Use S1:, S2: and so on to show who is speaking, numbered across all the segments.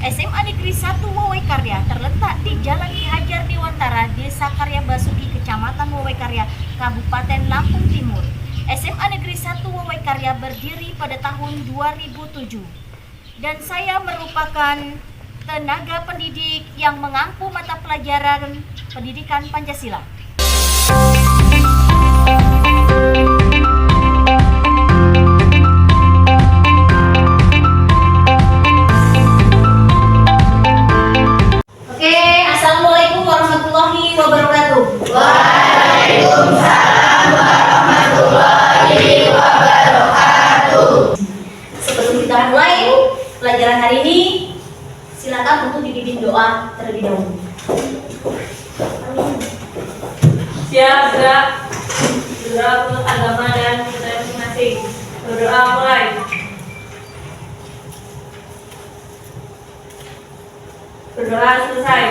S1: SMA Negeri 1 Wawaikarya terletak di Jalan Ki Hajar Dewantara, Desa Karya Basuki, Kecamatan Wawaikarya, Kabupaten Lampung Timur. SMA Negeri 1 Wawaikarya berdiri pada tahun 2007 dan saya merupakan tenaga pendidik yang mengampu mata pelajaran pendidikan Pancasila. Assalamualaikum warahmatullahi wabarakatuh.
S2: Waalaikumsalam warahmatullahi wabarakatuh.
S1: Sebelum kita mulai pelajaran hari ini, silakan untuk dipimpin doa terlebih dahulu.
S3: Siap, gerak. Berdoa untuk agama dan kita masing-masing. Berdoa mulai. Berdoa selesai.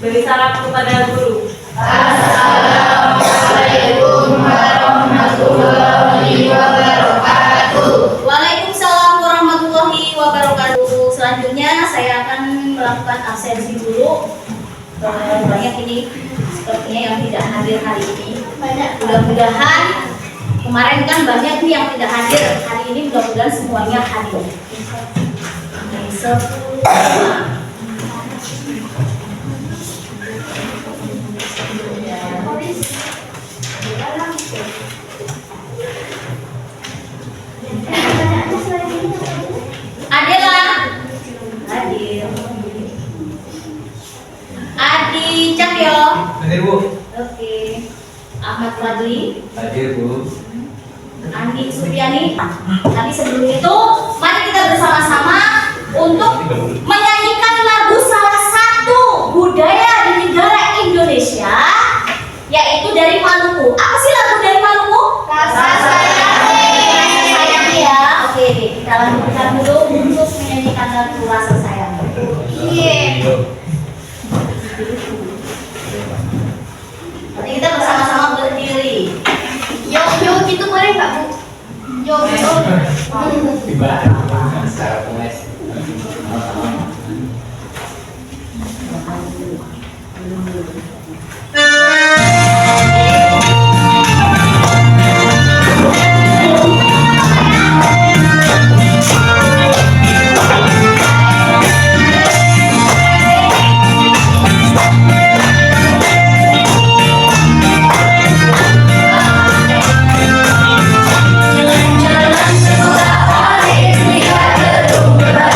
S3: Beri salam kepada guru.
S2: Assalamualaikum warahmatullahi wabarakatuh.
S1: Waalaikumsalam warahmatullahi wabarakatuh. Selanjutnya saya akan melakukan absensi dulu. Banyak ini sepertinya yang tidak hadir hari ini. Mudah-mudahan kemarin kan banyak nih yang tidak hadir. Hari ini mudah-mudahan semuanya hadir. Adela hadir. Adi Cahyo
S4: Hadir, Bu.
S1: oke. Ahmad Fadli
S4: Hadir, Bu.
S1: Andi Supriani. Tapi sebelum itu mari kita bersama-sama untuk menyanyikan lagu salah satu budaya di negara Indonesia, yaitu dari Maluku. Apa sih lagu dari Maluku?
S2: Rasa sayang.
S1: Rasa sayang ya. Oke, kita lanjutkan dulu untuk menyanyikan lagu Rasa Sayang. Nanti kita bersama-sama berdiri.
S2: Yo gitu boleh nggak, Bu? Yo.
S4: Secara puas.
S2: Jalan-jalan sekolah, lihat gedung berbatu.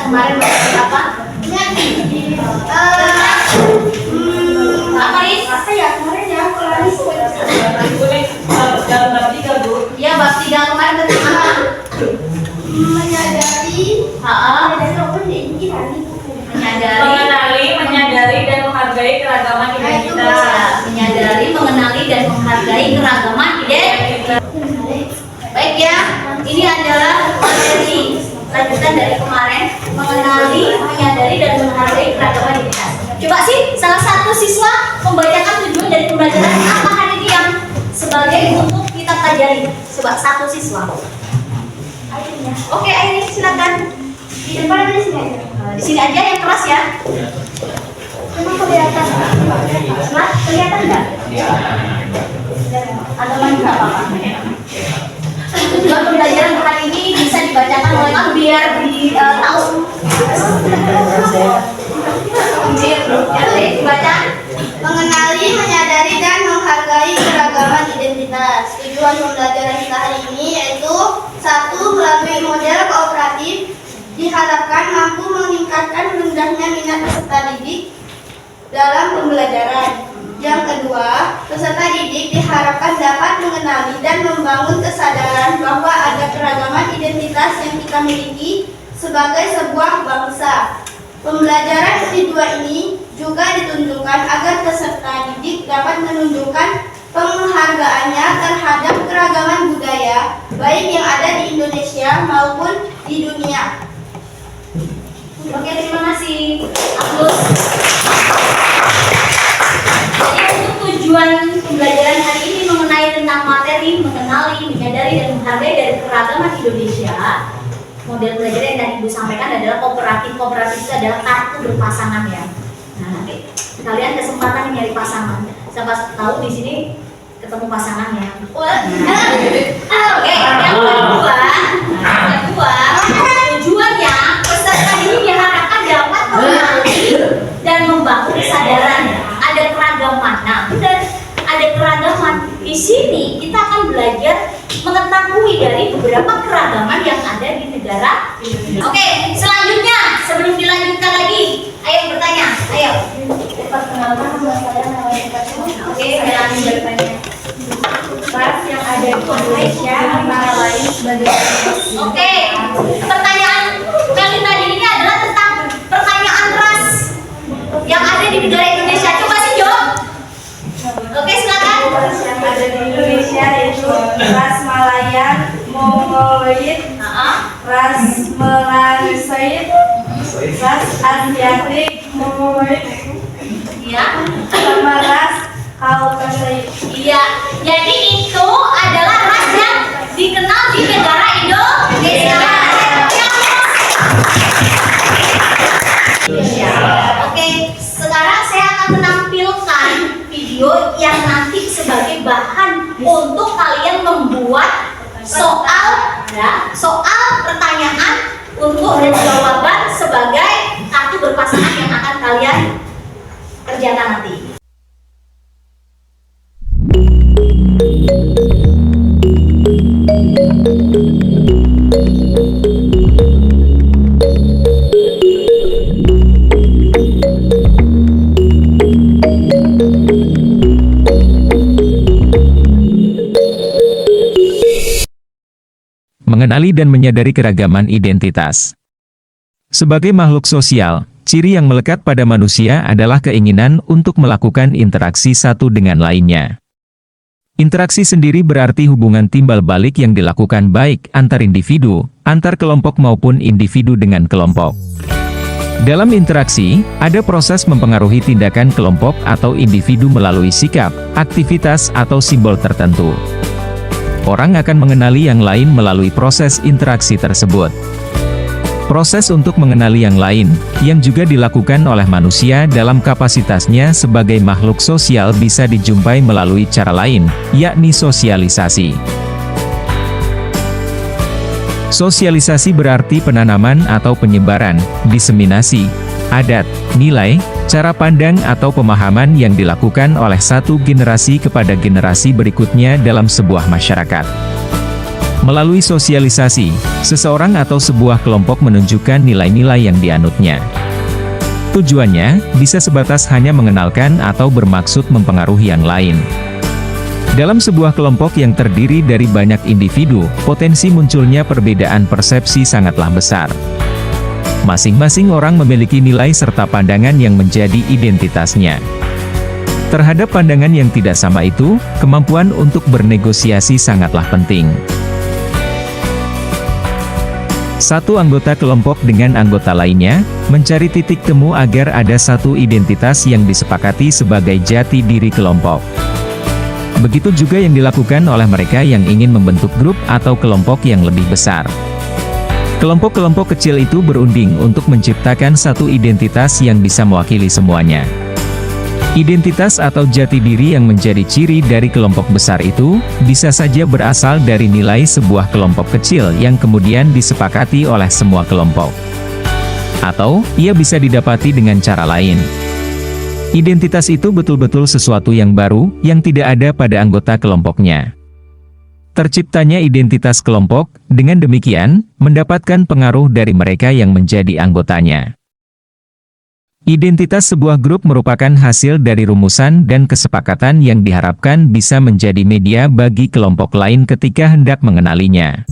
S2: kemarin apa?
S1: Apa Is?
S2: Apa ya kemarin ya?
S3: Boleh dalam bab 3, Bu.
S1: Ya bab 3 kemarin tentang apa?
S2: Menyadari.
S1: Menyadari,
S3: Menyadari, dan menghargai keragaman identitas.
S1: menyadari, mengenali dan menghargai keragaman identitas. Baik ya, ini adalah materi lanjutan dari kemarin, mengenali, menyadari dan menghargai keragaman identitas. Coba sih salah satu siswa membacakan tujuan dari pembelajaran apa hari ini yang sebagai untuk kita pelajari. Coba satu siswa. Oke, Aini silakan.
S2: Di depan di sini aja.
S1: Di sini aja yang keras ya.
S2: Cuma kelihatan.
S1: Keras kelihatan nggak? Atau enggak apa-apa? Tujuan pembelajaran hari ini bisa dibacakan oleh kamu biar tahu. Dibaca.
S2: Mengenali, menyadari, dan menghargai keragaman identitas. Tujuan pembelajaran kita hari ini yaitu 1. Melalui model kooperatif diharapkan mampu meningkatkan rendahnya minat peserta didik dalam pembelajaran. Yang kedua, peserta didik diharapkan dapat mengenali dan membangun kesadaran bahwa ada keragaman identitas yang kita miliki sebagai sebuah bangsa. Pembelajaran kedua ini juga ditunjukkan agar peserta didik dapat menunjukkan penghargaannya terhadap keragaman budaya, baik yang ada di Indonesia maupun di dunia.
S1: Oke, terima kasih. Agus. Jadi untuk tujuan pembelajaran hari ini mengenai tentang materi, mengenali, menyadari dan menghargai dari keragaman Indonesia. Model pembelajaran yang tadi Ibu sampaikan adalah kooperatif. Kooperatif itu adalah kartu berpasangan ya. Nah, nanti kalian kesempatan nyari pasangan. Siapa tahu di sini ketemu pasangannya. Oke, yang kedua, tujuannya peserta ini diharapkan dapat mengenali dan membangun kesadaran ada keragaman. Nah, dan ada keragaman di sini kita akan belajar mengetahui dari beberapa keragaman yang ada di negara Indonesia. Oke, selanjutnya sebelum dilanjutkan lagi, ayo bertanya, ayo. Oke, Melani bertanya.
S2: Ras yang ada di Indonesia antara lain sebagai
S1: Oke, pertanyaan kali tadi ini adalah tentang pertanyaan ras yang ada di negara Indonesia. Coba sih Jo. Oke, silakan.
S2: ras yang ada di Indonesia yaitu ras Malayan, Mongoloid, ras Melanesian, ras Asiatik, Mongoloid,
S1: Iya.
S2: sama ras Caucasoid.
S1: Iya. Jadi itu adalah ras yang dikenal di negara Indonesia. Oke, sekarang saya akan menampilkan video yang nanti sebagai bahan untuk kalian membuat soal ya, soal pertanyaan untuk dan jawaban sebagai kartu berpasangan yang akan kalian kerjakan nanti.
S5: Mengenali dan menyadari keragaman identitas. Sebagai makhluk sosial, ciri yang melekat pada manusia adalah keinginan untuk melakukan interaksi satu dengan lainnya. Interaksi sendiri berarti hubungan timbal balik yang dilakukan baik antar individu, antar kelompok maupun individu dengan kelompok. Dalam interaksi, ada proses mempengaruhi tindakan kelompok atau individu melalui sikap, aktivitas atau simbol tertentu. Orang akan mengenali yang lain melalui proses interaksi tersebut. Proses untuk mengenali yang lain, yang juga dilakukan oleh manusia dalam kapasitasnya sebagai makhluk sosial bisa dijumpai melalui cara lain, yakni sosialisasi. Sosialisasi berarti penanaman atau penyebaran, diseminasi, adat, nilai, cara pandang atau pemahaman yang dilakukan oleh satu generasi kepada generasi berikutnya dalam sebuah masyarakat. Melalui sosialisasi, seseorang atau sebuah kelompok menunjukkan nilai-nilai yang dianutnya. Tujuannya, bisa sebatas hanya mengenalkan atau bermaksud mempengaruhi yang lain. Dalam sebuah kelompok yang terdiri dari banyak individu, potensi munculnya perbedaan persepsi sangatlah besar. Masing-masing orang memiliki nilai serta pandangan yang menjadi identitasnya. Terhadap pandangan yang tidak sama itu, kemampuan untuk bernegosiasi sangatlah penting. Satu anggota kelompok dengan anggota lainnya, mencari titik temu agar ada satu identitas yang disepakati sebagai jati diri kelompok. Begitu juga yang dilakukan oleh mereka yang ingin membentuk grup atau kelompok yang lebih besar. Kelompok-kelompok kecil itu berunding untuk menciptakan satu identitas yang bisa mewakili semuanya. Identitas atau jati diri yang menjadi ciri dari kelompok besar itu, bisa saja berasal dari nilai sebuah kelompok kecil yang kemudian disepakati oleh semua kelompok. Atau, ia bisa didapati dengan cara lain. Identitas itu betul-betul sesuatu yang baru, yang tidak ada pada anggota kelompoknya. Terciptanya identitas kelompok, dengan demikian, mendapatkan pengaruh dari mereka yang menjadi anggotanya. Identitas sebuah grup merupakan hasil dari rumusan dan kesepakatan yang diharapkan bisa menjadi media bagi kelompok lain ketika hendak mengenalinya.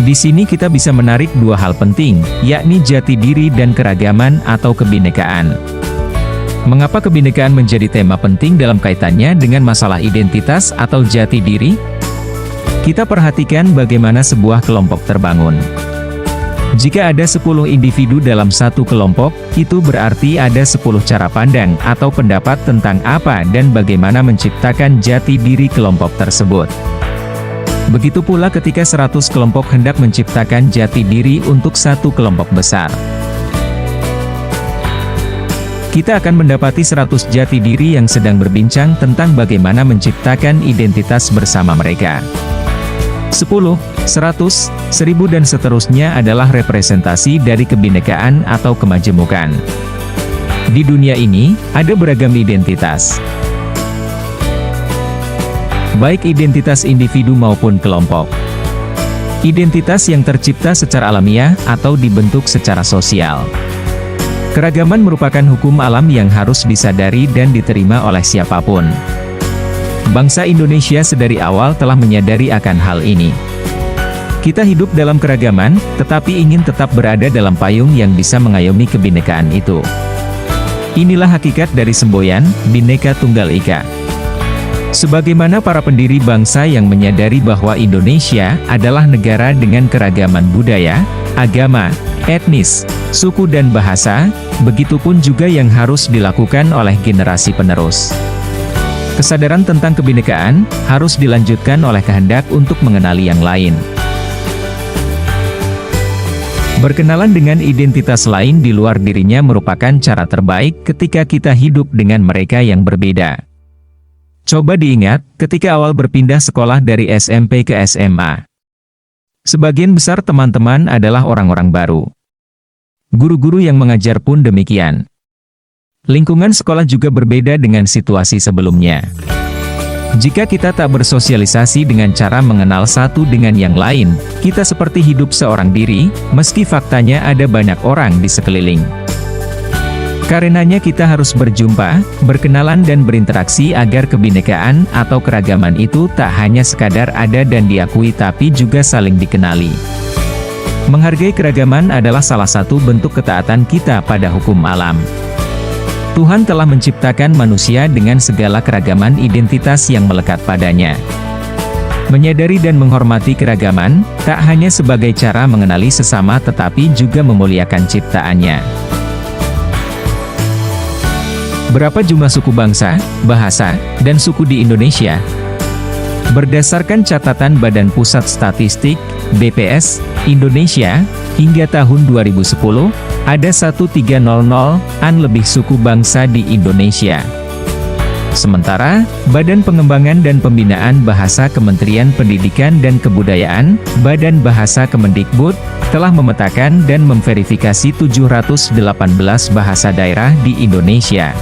S5: Di sini kita bisa menarik dua hal penting, yakni jati diri dan keragaman atau kebinekaan. Mengapa kebinekaan menjadi tema penting dalam kaitannya dengan masalah identitas atau jati diri? Kita perhatikan bagaimana sebuah kelompok terbangun. Jika ada 10 individu dalam satu kelompok, itu berarti ada 10 cara pandang atau pendapat tentang apa dan bagaimana menciptakan jati diri kelompok tersebut. Begitu pula ketika 100 kelompok hendak menciptakan jati diri untuk satu kelompok besar. Kita akan mendapati 100 jati diri yang sedang berbincang tentang bagaimana menciptakan identitas bersama mereka. 10, 100, 1000 dan seterusnya adalah representasi dari kebinekaan atau kemajemukan. Di dunia ini, ada beragam identitas. Baik identitas individu maupun kelompok. Identitas yang tercipta secara alamiah atau dibentuk secara sosial. Keragaman merupakan hukum alam yang harus disadari dan diterima oleh siapapun. Bangsa Indonesia sedari awal telah menyadari akan hal ini. Kita hidup dalam keragaman, tetapi ingin tetap berada dalam payung yang bisa mengayomi kebinekaan itu. Inilah hakikat dari semboyan, Bhinneka Tunggal Ika. Sebagaimana para pendiri bangsa yang menyadari bahwa Indonesia adalah negara dengan keragaman budaya, agama, etnis, suku dan bahasa, begitupun juga yang harus dilakukan oleh generasi penerus. Kesadaran tentang kebinekaan harus dilanjutkan oleh kehendak untuk mengenali yang lain. Berkenalan dengan identitas lain di luar dirinya merupakan cara terbaik ketika kita hidup dengan mereka yang berbeda. Coba diingat, ketika awal berpindah sekolah dari SMP ke SMA. Sebagian besar teman-teman adalah orang-orang baru. Guru-guru yang mengajar pun demikian. Lingkungan sekolah juga berbeda dengan situasi sebelumnya. Jika kita tak bersosialisasi dengan cara mengenal satu dengan yang lain, kita seperti hidup seorang diri, meski faktanya ada banyak orang di sekeliling. Karenanya kita harus berjumpa, berkenalan dan berinteraksi agar kebinekaan atau keragaman itu tak hanya sekadar ada dan diakui tapi juga saling dikenali. Menghargai keragaman adalah salah satu bentuk ketaatan kita pada hukum alam. Tuhan telah menciptakan manusia dengan segala keragaman identitas yang melekat padanya. Menyadari dan menghormati keragaman, tak hanya sebagai cara mengenali sesama tetapi juga memuliakan ciptaannya. Berapa jumlah suku bangsa, bahasa, dan suku di Indonesia? Berdasarkan catatan Badan Pusat Statistik, BPS, Indonesia, hingga tahun 2010, ada 1300-an lebih suku bangsa di Indonesia. Sementara, Badan Pengembangan dan Pembinaan Bahasa Kementerian Pendidikan dan Kebudayaan, Badan Bahasa Kemendikbud, telah memetakan dan memverifikasi 718 bahasa daerah di Indonesia.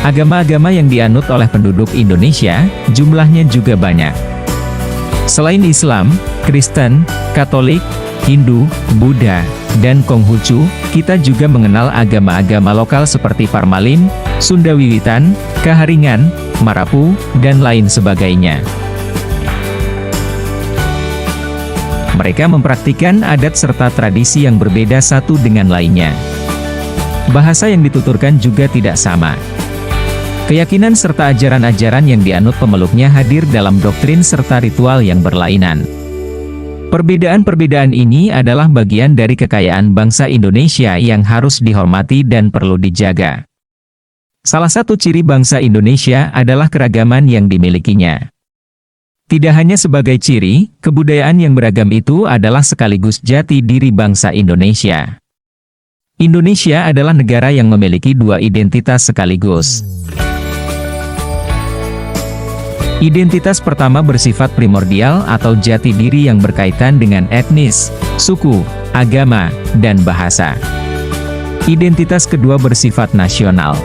S5: Agama-agama yang dianut oleh penduduk Indonesia, jumlahnya juga banyak. Selain Islam, Kristen, Katolik, Hindu, Buddha, dan Konghucu, kita juga mengenal agama-agama lokal seperti Parmalin, Sunda Wiwitan, Kaharingan, Marapu, dan lain sebagainya. Mereka mempraktikkan adat serta tradisi yang berbeda satu dengan lainnya. Bahasa yang dituturkan juga tidak sama. Keyakinan serta ajaran-ajaran yang dianut pemeluknya hadir dalam doktrin serta ritual yang berlainan. Perbedaan-perbedaan ini adalah bagian dari kekayaan bangsa Indonesia yang harus dihormati dan perlu dijaga. Salah satu ciri bangsa Indonesia adalah keragaman yang dimilikinya. Tidak hanya sebagai ciri, kebudayaan yang beragam itu adalah sekaligus jati diri bangsa Indonesia. Indonesia adalah negara yang memiliki dua identitas sekaligus. Identitas pertama bersifat primordial atau jati diri yang berkaitan dengan etnis, suku, agama, dan bahasa. Identitas kedua bersifat nasional.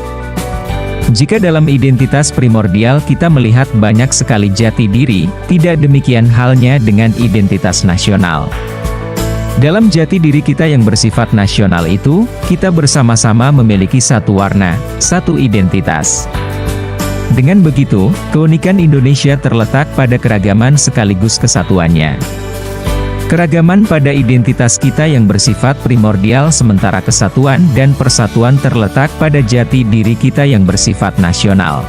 S5: Jika dalam identitas primordial kita melihat banyak sekali jati diri, tidak demikian halnya dengan identitas nasional. Dalam jati diri kita yang bersifat nasional itu, kita bersama-sama memiliki satu warna, satu identitas. Dengan begitu, keunikan Indonesia terletak pada keragaman sekaligus kesatuannya. Keragaman pada identitas kita yang bersifat primordial sementara kesatuan dan persatuan terletak pada jati diri kita yang bersifat nasional.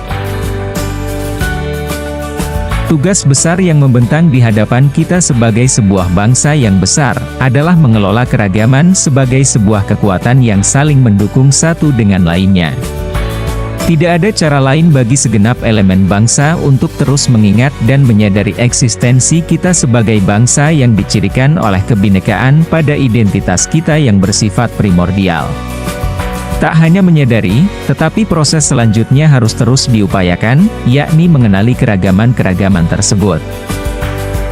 S5: Tugas besar yang membentang di hadapan kita sebagai sebuah bangsa yang besar, adalah mengelola keragaman sebagai sebuah kekuatan yang saling mendukung satu dengan lainnya. Tidak ada cara lain bagi segenap elemen bangsa untuk terus mengingat dan menyadari eksistensi kita sebagai bangsa yang dicirikan oleh kebinekaan pada identitas kita yang bersifat primordial. Tak hanya menyadari, tetapi proses selanjutnya harus terus diupayakan, yakni mengenali keragaman-keragaman tersebut.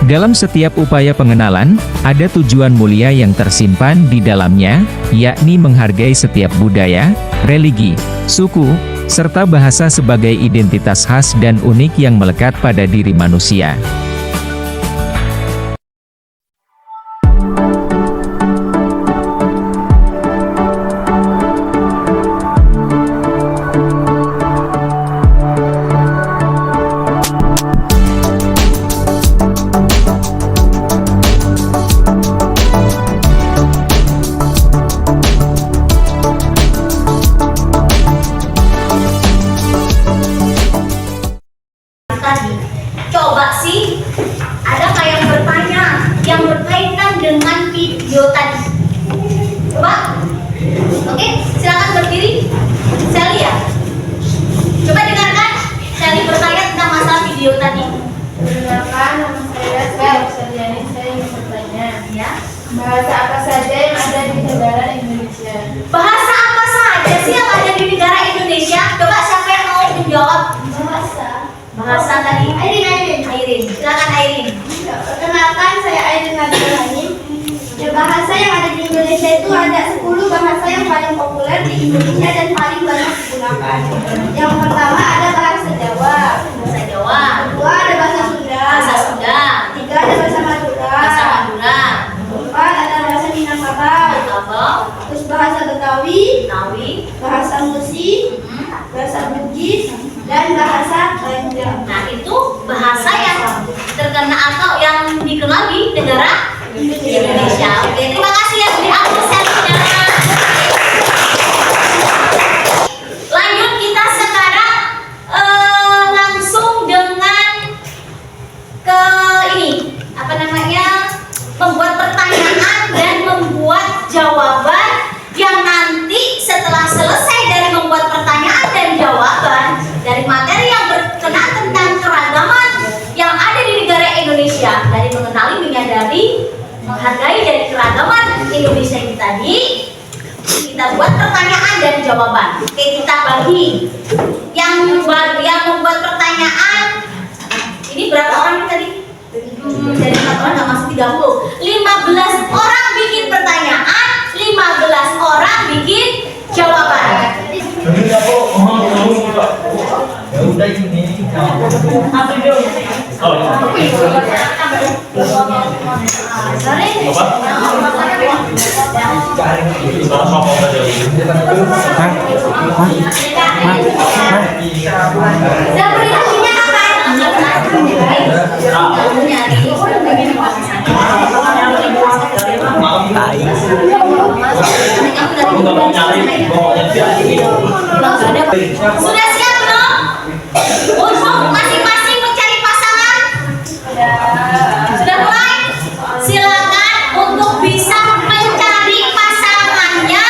S5: Dalam setiap upaya pengenalan, ada tujuan mulia yang tersimpan di dalamnya, yakni menghargai setiap budaya, religi, suku, serta bahasa sebagai identitas khas dan unik yang melekat pada diri manusia.
S1: Coba sih, ada kayak yang bertanya yang berkaitan dengan video tadi. Coba, oke, silakan berdiri. Sally ya, coba dengarkan. Sally bertanya tentang masalah video tadi.
S2: Perkenalkan, nama saya Sally. Saya ingin bertanya,
S1: Ya,
S2: bahasa apa saja yang ada di negara Indonesia?
S1: bahasa apa saja sih yang ada di negara Indonesia? Coba siapa yang mau menjawab? Bahasa tadi. Airin, silakan Airin.
S2: Perkenalkan, saya Airin Nadirahim. Ya, bahasa yang ada di Indonesia itu ada 10 bahasa yang paling populer di Indonesia dan paling banyak digunakan. Yang pertama ada bahasa Jawa.
S1: Bahasa Jawa.
S2: Kedua ada bahasa Sunda.
S1: Bahasa Sunda.
S2: Tiga ada bahasa Madura.
S1: Bahasa Madura.
S2: Empat ada bahasa Minangkabau.
S1: Minangkabau.
S2: Terus bahasa Betawi.
S1: Betawi.
S2: Bahasa Musi. Bahasa Bugis. Dan bahasa Banjar.
S1: Nah, itu bahasa yang terkenal atau yang dikenal di negara Indonesia. Oke, terima kasih ya Budi apresiasinya. Lanjut, kita sekarang langsung dengan ke ini, apa namanya, membuat pertanyaan dan membuat jawaban yang nanti setelah selesai dari membuat pertanyaan dan jawaban dari materi yang berkenaan tentang keragaman yang ada di negara Indonesia, dari mengenali, menyadari, menghargai dari keragaman Indonesia ini tadi, kita buat pertanyaan dan jawaban. Oke, kita bagi yang membuat pertanyaan. Ini berapa orang nih tadi? Dari 4 orang nggak masuk 30. 15 orang bikin pertanyaan, 15 orang bikin jawaban.
S4: Ya udah ini.
S3: Ambil dulu.
S1: Interpretasinya sudah siap belum? Untuk masing-masing mencari pasangan? Sudah mulai? Silakan untuk bisa mencari pasangannya,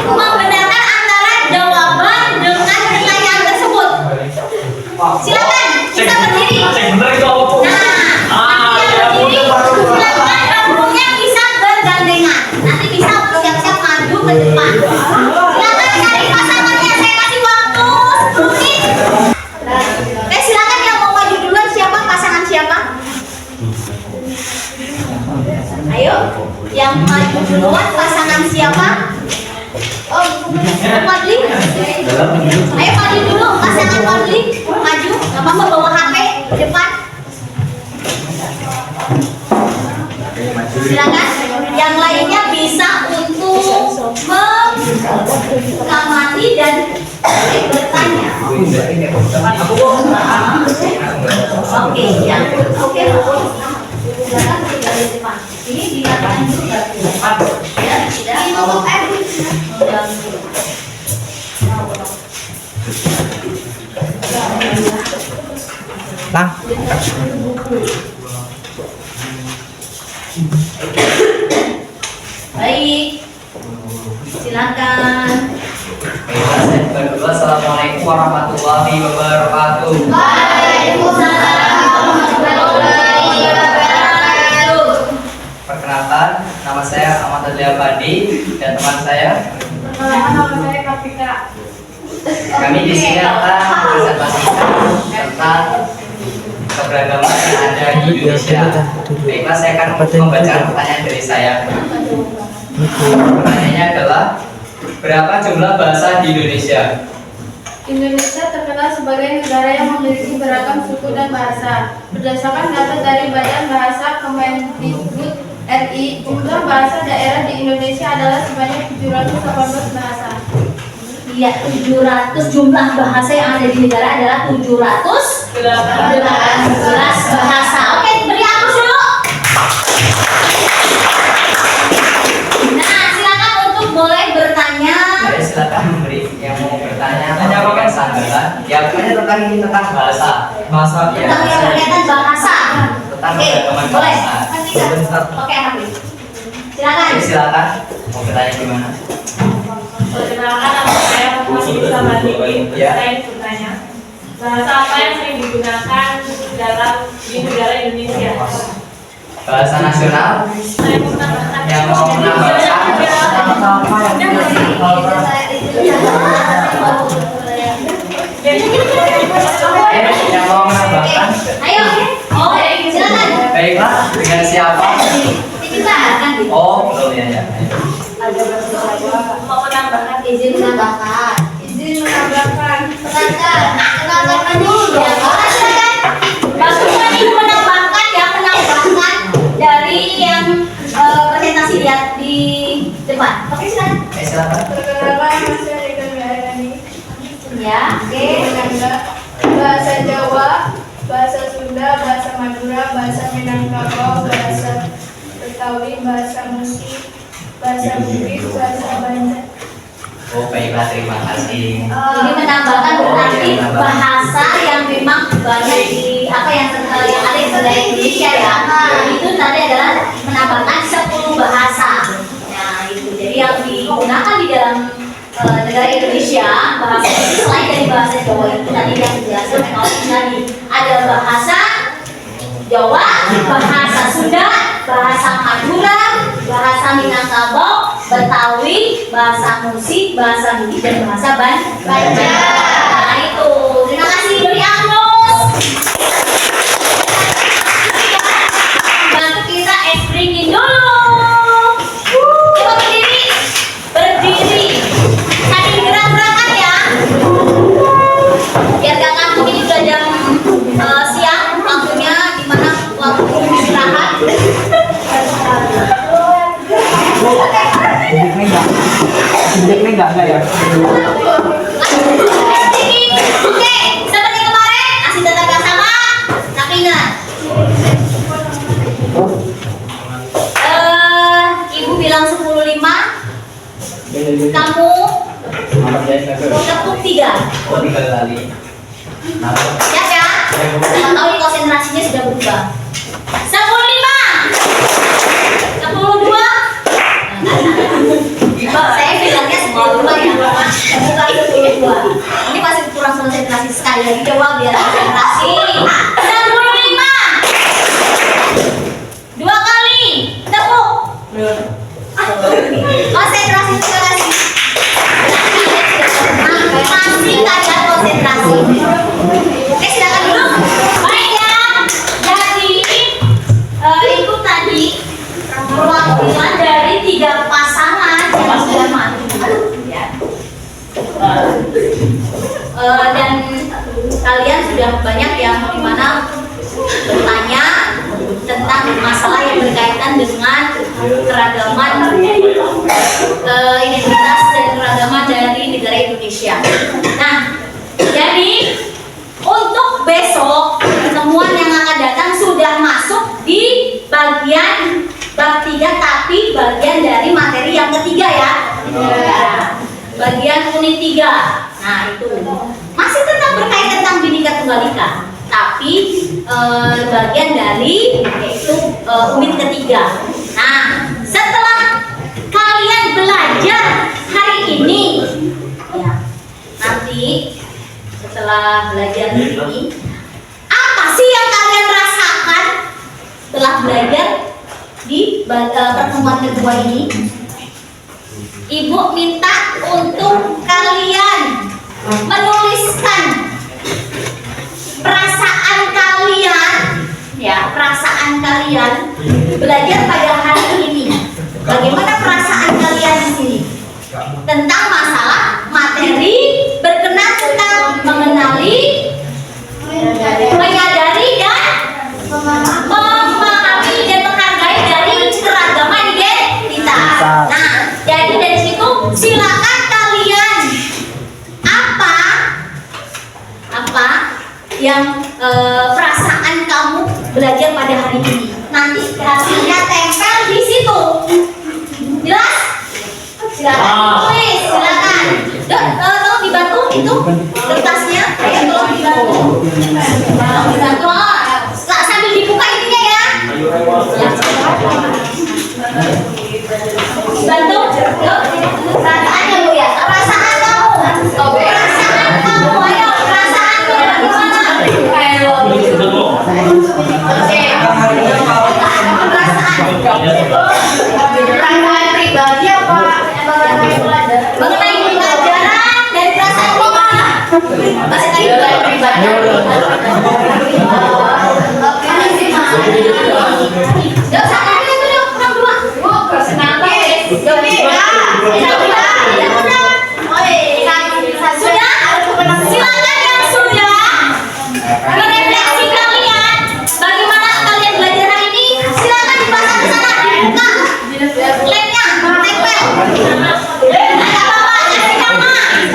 S1: membenarkan antara jawaban dengan pertanyaan tersebut. Silakan bisa berdiri. Nah, yang berdiri silakan rambutnya bisa bergandengan. Nanti bisa siap-siap maju ke depan. Silakan cari pasangannya. Saya kasih waktu 10 menit. Oke, silakan yang mau maju duluan siapa? Pasangan siapa? Ayo, yang maju duluan pasangan siapa? Oh, Fadli. Ayo Fadli dulu, pasangan Fadli maju. Gak apa-apa bawa HP ke depan. Silakan. Yang lainnya bisa untuk mengamati dan bertanya. Oke, ya. Oke. Silakan dari depan. Ini dilakukan dulu ya, tidak.
S4: Lang.
S1: Baik. Silakan.
S3: Assalamualaikum warahmatullahi wabarakatuh.
S1: Waalaikumsalam warahmatullahi wabarakatuh.
S3: Perkenalkan, nama saya Ahmad Adlia Padi dan teman saya.
S2: Nama saya Kapika.
S3: Kami di sini akan presentasikan tentang keberagaman yang ada di Indonesia. Baiklah, saya akan membaca pertanyaan dari saya. Pertanyaannya adalah, berapa jumlah bahasa di Indonesia?
S2: Indonesia terkenal sebagai negara yang memiliki beragam suku dan bahasa. Berdasarkan data dari Badan Bahasa Kemendikbud RI, jumlah bahasa daerah di Indonesia adalah sebanyak 718 bahasa.
S1: Iya, 700 jumlah bahasa yang ada di negara adalah 718 bahasa. Oke, beri aplaus dulu. Nah, silakan untuk boleh bertanya.
S3: Saya silakan memberi yang mau bertanya. Menyampaikan sanggahan. Ya, pokoknya tentang ini tentang bahasa. Bahasa ya.
S1: Tentang yang berkaitan bahasa.
S3: Tentang
S1: Oke,
S3: keberagaman
S1: boleh.
S3: bahasa.
S1: Oke, Habib. Silakan.
S3: Jadi silakan mau bertanya gimana?
S6: Perkenalkan, nama saya Muhammad Islam Diki.
S3: Ya.
S6: Saya ingin bertanya, bahasa apa yang sering digunakan di negara Indonesia?
S3: Bahasa nasional
S6: Saya mau menambahkan.
S3: yang mau menambahkan. Yang mau menambahkan.
S1: Ayo. Oh, silakan.
S3: Baiklah, dengan siapa?
S1: Kita akan
S3: Oh, belum ya.
S6: Mau menambahkan.
S1: izin menambahkan. Menambahkan dulu dong. Silakan. Maksudnya ini menambahkan ya, menambahkan dari yang presentasi lihat di depan. Oke, silakan.
S3: Silakan.
S2: Perkenalkan, nama saya Rika Wilayani.
S1: Ya, oke.
S2: Bahasa Jawa, bahasa Sunda, bahasa Madura, bahasa Minangkabau, bahasa Betawi, bahasa Musik, bahasa Bugis, bahasa Banjar.
S3: Oh, baiklah, terima kasih.
S1: Ini menambahkan berarti bahasa yang memang banyak di apa yang ada di budaya Indonesia ya. Itu tadi adalah menambahkan 10 bahasa. Nah, itu jadi yang digunakan di dalam negara Indonesia bahasa itu selain dari bahasa Jawa itu tadi yang dijelaskan oleh tadi ada bahasa Jawa, bahasa Sunda, bahasa Madura, bahasa Minangkabau, Betawi, bahasa musik, bahasa Bugis dan bahasa Banjar. Nah, itu. Terima kasih, beri aplaus. Bantu kita explaining dulu. Coba berdiri. Berdiri. Sambil gerak-gerakan ya. Biar gak ngantuk, ini udah jam siang. Waktunya dimana waktu istirahat.
S4: Ini enggak ya?
S1: Oke, seperti kemarin kasih tetap yang sama, tapi ingat. Ibu bilang 10.5, kamu tepuk 3.
S3: Oh, 3 kali.
S1: Siap ya? Saya tahu ini konsentrasinya sudah berubah. 10.5, 10.2. Saya bilangnya 10.2 ya, bukan 10.2. Ini masih kurang konsentrasi, sekali lagi coba biar konsentrasi. 10.5, 2 kali, tepuk. Konsentrasi sekali. Masih kalian konsentrasi. Oke, silakan dulu. Baik ya. Jadi itu tadi perwakilan dari 3 pasangan yang sudah mati. Ya. Dan kalian sudah banyak yang dimana bertanya tentang masalah yang berkaitan dengan keragaman identitas dan keragaman dari negara Indonesia. Nah, jadi untuk besok pertemuan yang akan datang sudah masuk di bagian bab 3, tapi bagian dari materi yang ketiga ya. Bagian unit 3. Nah, itu masih tetap berkaitan tentang Bhinneka Tunggal Ika, tapi bagian dari yaitu unit ketiga. Nah, setelah kalian belajar hari ini, ya, nanti setelah belajar hari ini, apa sih yang kalian rasakan setelah belajar di pertemuan kedua ini? Ibu minta untuk kalian menuliskan perasaan kalian, ya, perasaan kalian belajar pada hari ini. Bagaimana perasaan kalian di sini tentang masalah materi berkenaan tentang mengenali, menyadari dan memahami dan menghargai dari keragaman identitas. Nah, jadi dari situ silakan kalian apa yang perasaan kamu belajar pada hari ini. Nanti hasilnya tempel di situ. Jelas? Silakan tulis, silakan. Tolong dibantu itu kertasnya. Ayo tolong dibantu. Tolong dibantu. Sambil dibuka intinya ya. Bantu. Perasaannya Bu ya. Perasaan kamu. Perasaan kamu. Ayo perasaan kamu gimana? Oke. Perasaan pribadi apa? Mengenai pelajaran dan perasaan gimana? Masih tadi pribadi. Silakan yang sudah merefleksi kalian bagaimana kalian belajar hari ini, silakan dipasang di sana, dibuka lemnya, tempel. Nggak apa-apa,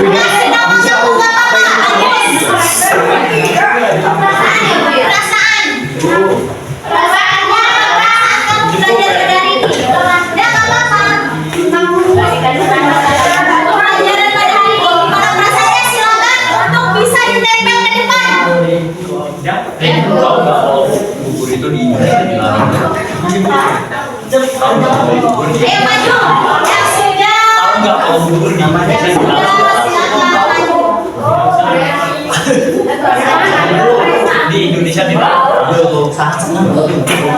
S1: kasih nama kamu nggak apa-apa. Perasaan kamu belajar pada hari ini, nggak apa-apa. Pelajaran pada hari ini, gimana perasaannya, silakan untuk bisa ditempel ke depan.
S4: Bubur itu di
S1: Ayo maju, yang sudah.
S4: tahu nggak kalau bubur namanya
S1: Yang sudah, silakan maju.
S4: di Indonesia tidak sangat senang.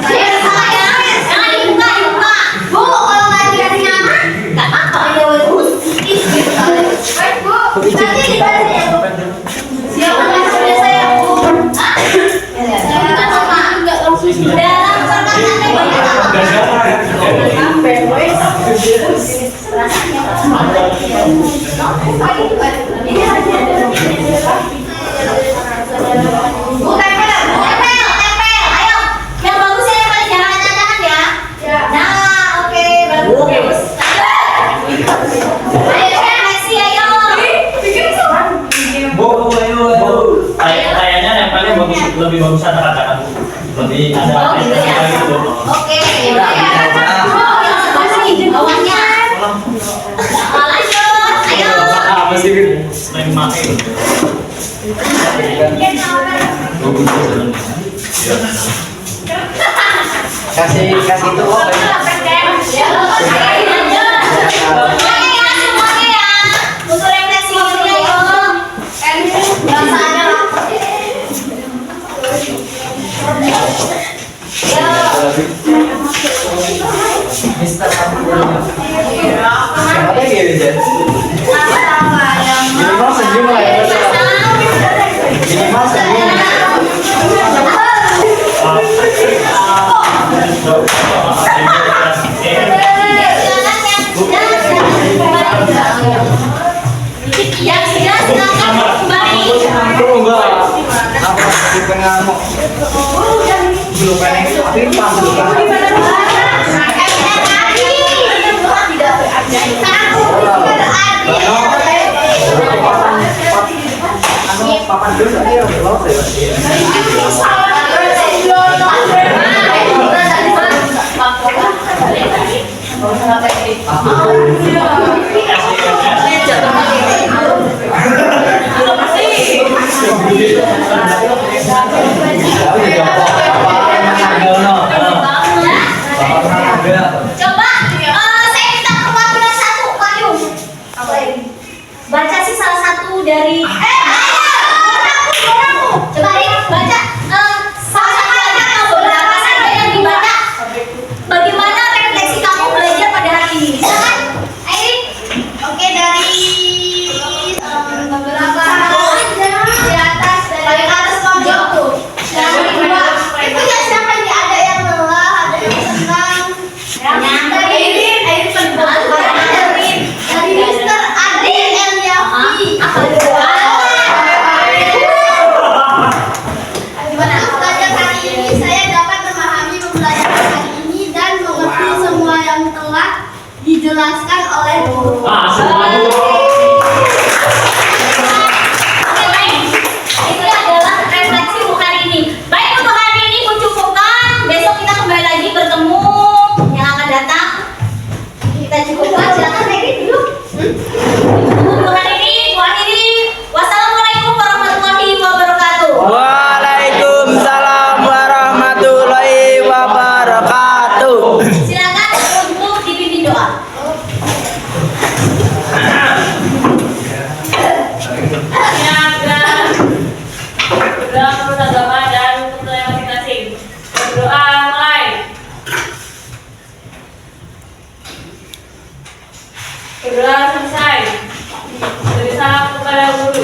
S1: Saya salah ya, jangan dibuka. Bu, kalau nggak dikasih nama, nggak apa-apa. Ya bagus. Baik Bu, nanti dikasih ya Bu. Siapa yang sudah saya Bu? Hah? Bukan nama. Dalam perkataannya Bu, tempel. Ayo, yang bagusnya yang paling jangan acak-acakan ya. Nah, oke, bagus. Lanjut. Ayo refleksi ayo.
S4: Kayaknya nempelnya bagus, lebih bagus kata-kata lebih ada
S1: Oh gitu ya.
S4: gitu.
S1: Oke. Bawahnya. Lanjut. Ayo.
S4: Apa sih main main?
S3: Kasih itu
S1: Semuanya ya. Untuk refleksi dulu ya. Bahasanya lah.
S3: Mister Siapa lagi ya Rizal? Minimal senyum lah ya. Minimal senyum.
S1: Yang sudah silakan kembali.
S3: Enggak. Apa bukan ngamuk? Belum pengen tapi pas lupa. Papan dulu tadi ya belum
S1: Coba, saya minta perwakilan satu, Pak Yung. Baca sih salah satu dari. Coba Rin, baca salah satu aja beberapa saja yang dibaca. Bagaimana refleksi kamu belajar pada hari ini? Bisa kan? Airin?
S2: Oke, dari beberapa di atas dari atas pojok tuh. Yang kedua itu ya siapa ini, ada yang lelah, ada yang senang. Dari Mister Adin Eliafi. Untuk belajar hari ini saya dapat memahami pembelajaran hari ini dan mengerti semua yang telah dijelaskan oleh guru.
S1: Oke, baik. Itu adalah refleksi untuk hari ini. Baik, untuk hari ini kucukupkan. Besok kita kembali lagi bertemu yang akan datang. Kita cukupkan. Silakan Airin dulu. Untuk hari ini, kuakhiri. Wassalamualaikum warahmatullahi wabarakatuh.
S7: Waalaikumsalam warahmatullahi wabarakatuh.
S1: Silakan untuk dipimpin doa.
S6: Berdoa menurut agama dan kepercayaan masing-masing. Berdoa mulai. Berdoa selesai. Beri salam kepada guru.